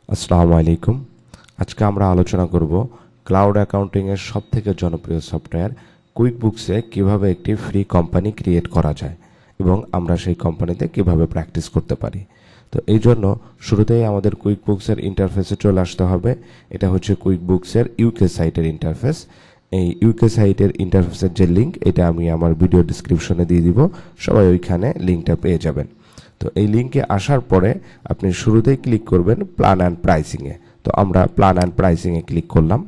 আসসালামু আলাইকুম। আজকে আমরা আলোচনা করব ক্লাউড অ্যাকাউন্টিং এর সবথেকে জনপ্রিয় সফটওয়্যার কুইকবুকসে কিভাবে একটি ফ্রি কোম্পানি ক্রিয়েট করা যায় এবং আমরা সেই কোম্পানিতে কিভাবে প্র্যাকটিস করতে পারি। তো এই জন্য শুরুতেই আমাদের কুইকবুকসের ইন্টারফেসে চলে আসতে হবে। এটা হচ্ছে কুইকবুকসের ইউকে সাইটের ইন্টারফেস। এই ইউকে সাইটের ইন্টারফেসের যে লিঙ্ক, এটা আমি আমার ভিডিও ডেসক্রিপশনে দিয়ে দিব, সবাই ওইখানে লিঙ্কটা পেয়ে যাবেন। তো এই লিঙ্কে আসার পরে আপনি শুরুতেই ক্লিক করবেন প্ল্যান অ্যান্ড প্রাইসিংয়ে। তো আমরা প্ল্যান অ্যান্ড প্রাইসিংয়ে ক্লিক করলাম।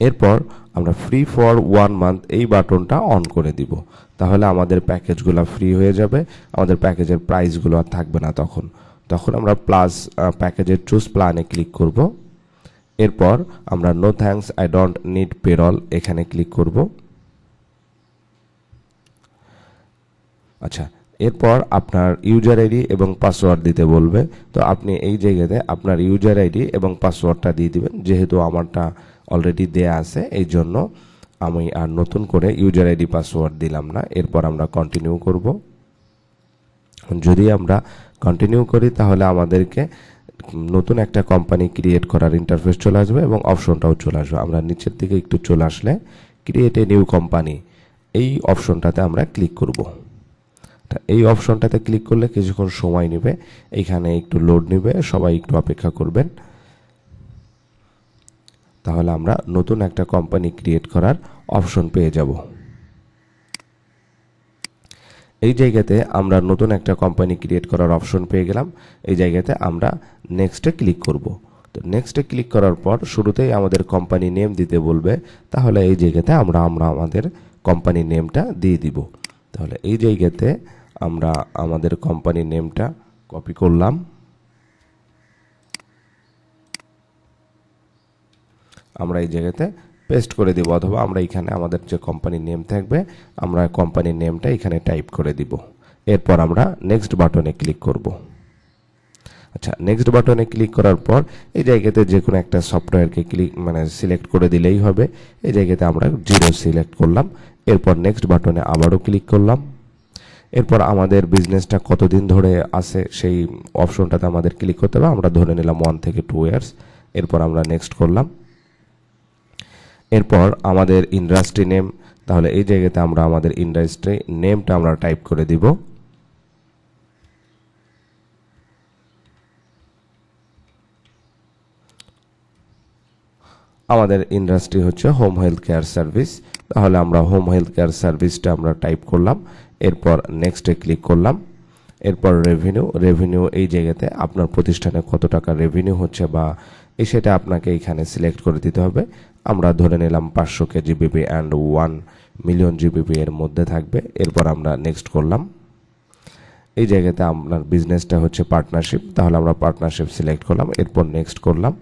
এরপর আমরা ফ্রি ফর 1 মান্থ এই বাটনটা অন করে দিব। তাহলে আমাদের প্যাকেজগুলো ফ্রি হয়ে যাবে, আমাদের প্যাকেজের প্রাইসগুলো আর থাকবে না। তখন আমরা প্লাস প্যাকেজের চুজ প্ল্যানে ক্লিক করব। এরপর আমরা no thanks I don't need payroll এখানে ক্লিক করব। আচ্ছা, এরপর আপনার ইউজার আইডি এবং পাসওয়ার্ড দিতে বলবে। তো আপনি এই জায়গাতে আপনার ইউজার আইডি এবং পাসওয়ার্ডটা দিয়ে দিবেন। যেহেতু আমারটা অলরেডি দেয়া আছে, এই জন্য আমি আর নতুন করে ইউজার আইডি পাসওয়ার্ড দিলাম না। এরপর আমরা কন্টিনিউ করব। যদি আমরা কন্টিনিউ করি তাহলে আমাদেরকে নতুন একটা কোম্পানি ক্রিয়েট করার ইন্টারফেস চলে আসবে এবং অপশনটাও চলে আসবে। আমরা নিচের দিকে একটু চলে আসলে ক্রিয়েট এ নিউ কোম্পানি এই অপশনটাতে আমরা ক্লিক করব। এই অপশনটাতে ক্লিক করলে কিছুক্ষণ সময় নেবে, এইখানে একটু লোড নেবে, সবাই একটু অপেক্ষা করবেন। তাহলে আমরা নতুন একটা কোম্পানি ক্রিয়েট করার অপশন পেয়ে যাব। এই জায়গাতে আমরা নতুন একটা কোম্পানি ক্রিয়েট করার অপশন পেয়ে গেলাম। এই জায়গাতে আমরা নেক্সটে ক্লিক করব। তো নেক্সটে ক্লিক করার পর শুরুতেই আমাদের কোম্পানি নেম দিতে বলবে। তাহলে এই জায়গাতে আমরা আমাদের কোম্পানি নেমটা দিয়ে দিব। তাহলে এই জায়গাতে আমরা আমাদের কোম্পানি নেমটা কপি করলাম। আমরা এই জায়গাতে পেস্ট করে দিব, অথবা আমরা এখানে আমাদের যে কোম্পানি নেম থাকবে আমরা কোম্পানি নেমটা এখানে টাইপ করে দিব। এরপর আমরা নেক্সট বাটনে ক্লিক করব। আচ্ছা, নেক্সট বাটনে ক্লিক করার পর এই জায়গাতে যে কোনো একটা সফটওয়্যারকে সিলেক্ট করে দিলেই হবে। এই জায়গাতে আমরা 0 সিলেক্ট করলাম। এরপর নেক্সট বাটনে আবারও ক্লিক করলাম। এরপর আমাদের বিজনেসটা কতদিন ধরে আছে সেই অপশনটাতে আমাদের ক্লিক করতে হবে। আমরা ধরে নিলাম 1 থেকে 2 ইয়ার্স। এরপর আমরা নেক্সট করলাম। এরপর আমাদের ইন্ডাস্ট্রি নেম, তাহলে এই জায়গাতে আমরা আমাদের ইন্ডাস্ট্রি নেমটা আমরা টাইপ করে দিব। আমাদের ইন্ডাস্ট্রি হচ্ছে হোম হেলথ কেয়ার সার্ভিস। তাহলে আমরা হোম হেলথ কেয়ার সার্ভিসটা আমরা টাইপ করলাম। এরপর নেক্সটে ক্লিক করলাম। এরপর রেভিনিউ এই জায়গাতে আপনার প্রতিষ্ঠানে কত টাকা রেভিনিউ হচ্ছে বা সেটা আপনাকে এখানে সিলেক্ট করে দিতে হবে। আমরা ধরে নিলাম 500 জিবিপি অ্যান্ড 1 মিলিয়ন জিবিপি এর মধ্যে থাকবে। এরপর আমরা নেক্সট করলাম। এই জায়গাতে আপনার বিজনেসটা হচ্ছে পার্টনারশিপ, তাহলে আমরা পার্টনারশিপ সিলেক্ট করলাম। এরপর নেক্সট করলাম।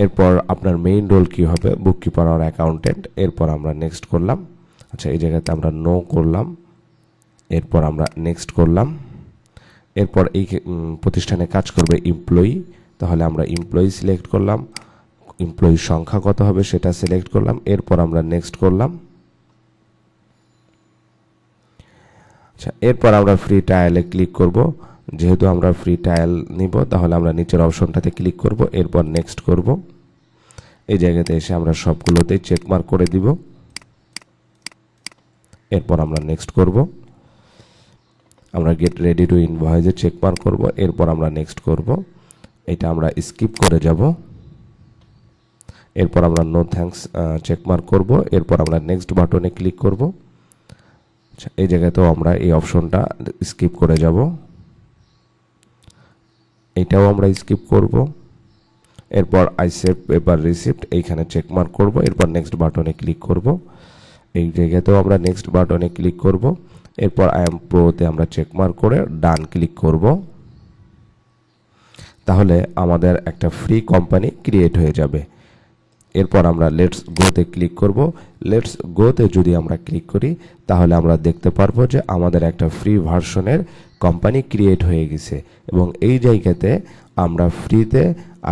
এরপর আপনার মেইন রোল কি হবে, বুককিপার আর অ্যাকাউন্টেন্ট। এরপর আমরা নেক্সট করলাম। আচ্ছা, এই জায়গাতে আমরা নো করলাম। এরপর আমরা নেক্সট করলাম। এরপর এই প্রতিষ্ঠানে কাজ করবে এমপ্লয়ি, তাহলে আমরা এমপ্লয়ি সিলেক্ট করলাম। এমপ্লয়ির সংখ্যা কত হবে সেটা সিলেক্ট করলাম। এরপর আমরা নেক্সট করলাম। আচ্ছা, এরপর আমরা ফ্রি ট্রায়ালে ক্লিক করব। যেহেতু আমরা ফ্রি ট্রায়াল নিব, তাহলে আমরা নিচের অপশনটাতে ক্লিক করব। এরপর নেক্সট করব। এই জায়গাতে এসে আমরা সবগুলোতেই চেকমার্ক করে দিব। এরপর আমরা নেক্সট করব। আমরা গেট রেডি টু ইনভয়েসে চেকমার্ক করব। এরপর আমরা নেক্সট করব। এটা আমরা স্কিপ করে যাব। এরপর আমরা নো থ্যাঙ্কস চেকমার্ক করব। এরপর আমরা নেক্সট বাটনে ক্লিক করব। আচ্ছা, এই জায়গাতেও আমরা এই অপশনটা স্কিপ করে যাব। এটাও আমরা স্কিপ করব। এরপর আই সেভ পেপার রিসিপ্ট এইখানে চেকমার্ক করব। এরপর নেক্সট বাটনে ক্লিক করব। এই জায়গাতেও আমরা নেক্সট বাটনে ক্লিক করব। এরপর আই এম প্রোতে আমরা চেকমার্ক করে ডান ক্লিক করব। তাহলে আমাদের একটা ফ্রি কোম্পানি ক্রিয়েট হয়ে যাবে। এরপর আমরা লেটস গোতে ক্লিক করব। লেটস গোতে যদি আমরা ক্লিক করি তাহলে আমরা দেখতে পারবো যে আমাদের একটা ফ্রি ভার্সনের কোম্পানি ক্রিয়েট হয়ে গেছে এবং এই জায়গাতে আমরা ফ্রিতে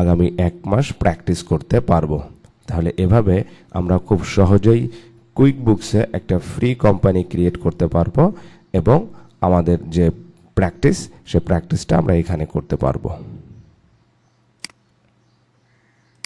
আগামী 1 মাস প্র্যাকটিস করতে পারবো। তাহলে এভাবে আমরা খুব সহজেই কুইকবুকসে একটা ফ্রি কোম্পানি ক্রিয়েট করতে পারবো এবং আমাদের যে প্র্যাকটিস, সে প্র্যাকটিসটা আমরা এখানে করতে পারবো।